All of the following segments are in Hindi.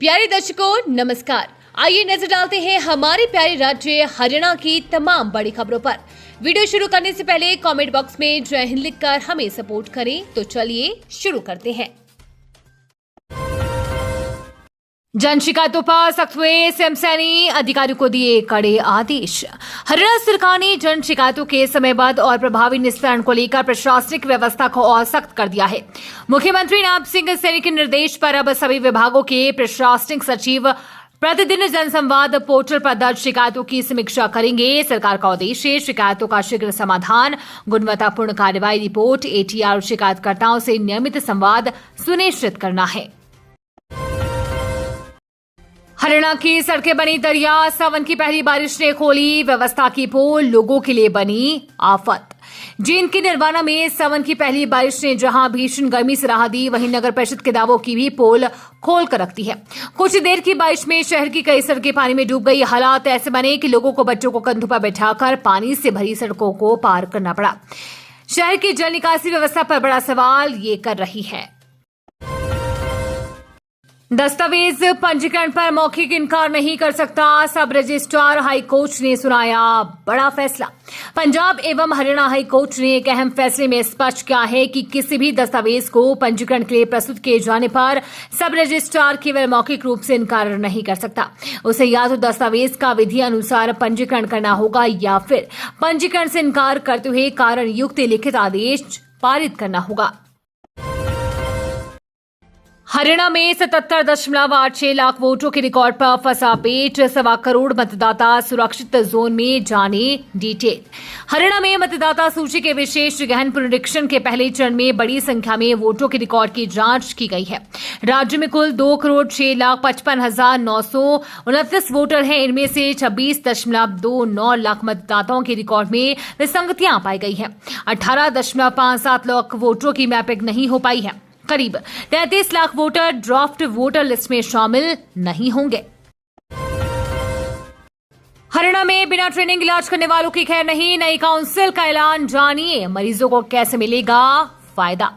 प्यारे दर्शकों नमस्कार। आइए नजर डालते हैं हमारे प्यारे राज्य हरियाणा की तमाम बड़ी खबरों पर। वीडियो शुरू करने से पहले कमेंट बॉक्स में जय हिंद लिखकर हमें सपोर्ट करें। तो चलिए शुरू करते हैं। जन शिकायतों पर सख्त हुए सीएम सैनी, अधिकारियों को दिए कड़े आदेश। हरियाणा सरकार ने जन शिकायतों के समयबद्ध और प्रभावी निस्तारण को लेकर प्रशासनिक व्यवस्था को और सख्त कर दिया है। मुख्यमंत्री नायब सिंह सैनी के निर्देश पर अब सभी विभागों के प्रशासनिक सचिव प्रतिदिन जनसंवाद पोर्टल पर दर्ज शिकायतों की समीक्षा करेंगे। सरकार का उद्देश्य शिकायतों का शीघ्र समाधान, गुणवत्तापूर्ण कार्रवाई रिपोर्ट, एटीआर और शिकायतकर्ताओं से नियमित संवाद सुनिश्चित करना है। हरियाणा की सड़कें बनी दरिया, सावन की पहली बारिश ने खोली व्यवस्था की पोल, लोगों के लिए बनी आफत। जींद के निर्वाणा में सावन की पहली बारिश ने जहां भीषण गर्मी से राहत दी, वहीं नगर परिषद के दावों की भी पोल खोल कर रखती है। कुछ देर की बारिश में शहर की कई सड़कें पानी में डूब गई। हालात ऐसे बने कि लोगों को बच्चों को कंधों पर बैठाकर पानी से भरी सड़कों को पार करना पड़ा। शहर की जल निकासी व्यवस्था पर बड़ा सवाल ये कर रही है। दस्तावेज पंजीकरण पर मौखिक इनकार नहीं कर सकता, सब रजिस्ट्रार हाई कोर्ट ने सुनाया बड़ा फैसला। पंजाब एवं हरियाणा हाई कोर्ट ने एक अहम फैसले में स्पष्ट किया है कि किसी भी दस्तावेज को पंजीकरण के लिए प्रस्तुत किए जाने पर सब रजिस्ट्रार केवल मौखिक रूप से इनकार नहीं कर सकता। उसे या तो दस्तावेज का विधि अनुसार पंजीकरण करना होगा या फिर पंजीकरण से इनकार करते हुए कारण युक्त लिखित आदेश पारित करना होगा। हरियाणा में 77.86 लाख वोटों के रिकॉर्ड पर फंसा पेट, 1.25 करोड़ मतदाता सुरक्षित जोन में, जाने डिटेल। हरियाणा में मतदाता सूची के विशेष गहन पुनरीक्षण के पहले चरण में बड़ी संख्या में वोटों के रिकॉर्ड की जांच की गई है। राज्य में कुल 2,06,55,929 वोटर हैं। इनमें से 26.29 लाख मतदाताओं के रिकॉर्ड में विसंगतियां पाई गई हैं। 18.57 लाख वोटरों की मैपिंग नहीं हो पाई है। करीब 33 lakh voter draft voter list में शामिल नहीं होंगे। हरियाणा में बिना ट्रेनिंग इलाज करने वालों की खैर नहीं, नई काउंसिल का ऐलान, जानिए मरीजों को कैसे मिलेगा फायदा।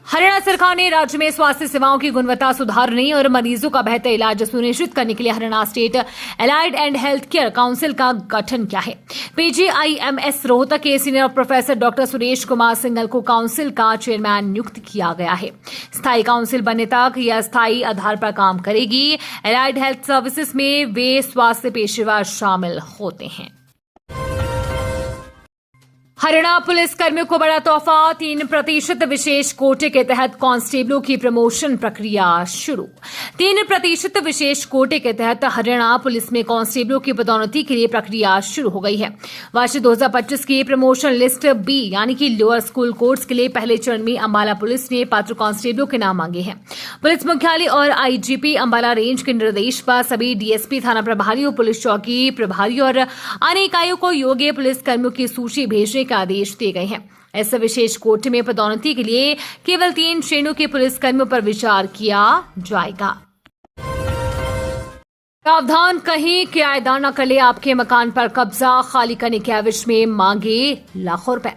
हरियाणा सरकार ने राज्य में स्वास्थ्य सेवाओं की गुणवत्ता सुधारने और मरीजों का बेहतर इलाज सुनिश्चित करने के लिए Haryana state allied and health care council का गठन किया है। पीजीआईएमएस रोहतक के senior professor doctor Suresh Kumar Singhal को काउंसिल का चेयरमैन नियुक्त किया गया है। स्थायी काउंसिल बनने तक यह स्थायी आधार पर काम करेगी। एलाइड हेल्थ सर्विसेज में वे स्वास्थ्य पेशेवर शामिल होते हैं। हरियाणा पुलिस कर्मियों को बड़ा तोहफा, 3% विशेष कोटे के तहत कांस्टेबलों की प्रमोशन प्रक्रिया शुरू। 3% विशेष कोटे के तहत हरियाणा पुलिस में कांस्टेबलों की पदोन्नति के लिए प्रक्रिया शुरू हो गई है। वर्ष 2025 की प्रमोशन लिस्ट बी यानी कि लोअर स्कूल कोर्स के लिए पहले चरण में अंबाला पुलिस ने पात्र कांस्टेबलों के नाम मांगे हैं। पुलिस मुख्यालय और आईजीपी अंबाला रेंज के निर्देश पर सभी डीएसपी, थाना प्रभारियों, पुलिस चौकी प्रभारी और अन्य इकाइयों को योग्य पुलिस कर्मियों की सूची भेजने के आदेश दिए गए हैं। इस विशेष कोटे में पदोन्नति के लिए केवल 3 श्रेणियों के पुलिस कर्मियों पर विचार किया जाएगा। सावधान, कहीं किराएदार न कर ले आपके मकान पर कब्जा, खाली करने के एवज में मांगे लाखों रुपए।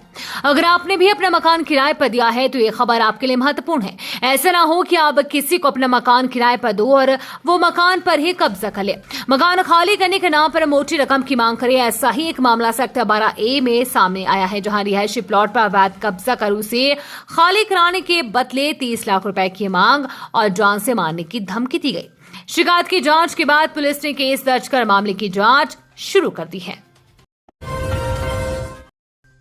अगर आपने भी अपना मकान किराए पर दिया है तो ये खबर आपके लिए महत्वपूर्ण है। ऐसा ना हो कि आप किसी को अपना मकान किराए पर दो और वो मकान पर ही कब्जा कर ले, मकान खाली करने के नाम पर मोटी रकम की मांग करे। ऐसा ही एक मामला सेक्टर 12A में सामने आया है, जहां रिहायशी प्लॉट पर अवैध कब्जा करू से खाली कराने के बदले 30 लाख रुपए की मांग और जान से मारने की धमकी दी गई। शिकायत की जांच के बाद पुलिस ने केस दर्ज कर मामले की जांच शुरू कर दी है।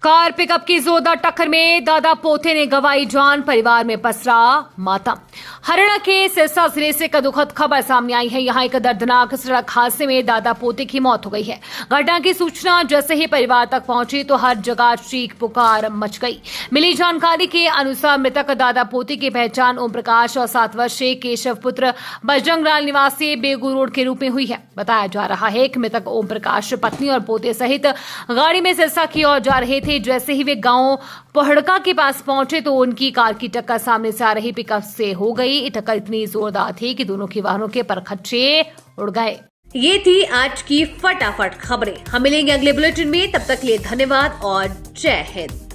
कार पिकअप की जोरदार टक्कर में दादा पोते ने गंवाई जान, परिवार में पसरा मातम। हरियाणा के सिरसा जिले से एक दुखद खबर सामने आई है। यहां एक दर्दनाक सड़क हादसे में दादा पोते की मौत हो गई है। घटना की सूचना जैसे ही परिवार तक पहुंची तो हर जगह चीख पुकार मच गई। मिली जानकारी के अनुसार मृतक दादा पोते की पहचान ओम प्रकाश और 7 वर्षीय केशव पुत्र बजरंग लाल निवासी बेगू रोड के रूप में हुई है। बताया जा रहा है कि मृतक ओम प्रकाश पत्नी और पोते सहित गाड़ी में सिरसा की ओर जा रहे थे। जैसे ही वे गांव पहड़का के पास पहुंचे तो उनकी कार की टक्कर सामने से आ रही पिकअप से हो गई। टक्कर इतनी जोरदार थी कि दोनों के वाहनों के परखच्चे उड़ गए। ये थी आज की फटाफट खबरें। हम मिलेंगे अगले बुलेटिन में, तब तक के लिए धन्यवाद और जय हिंद।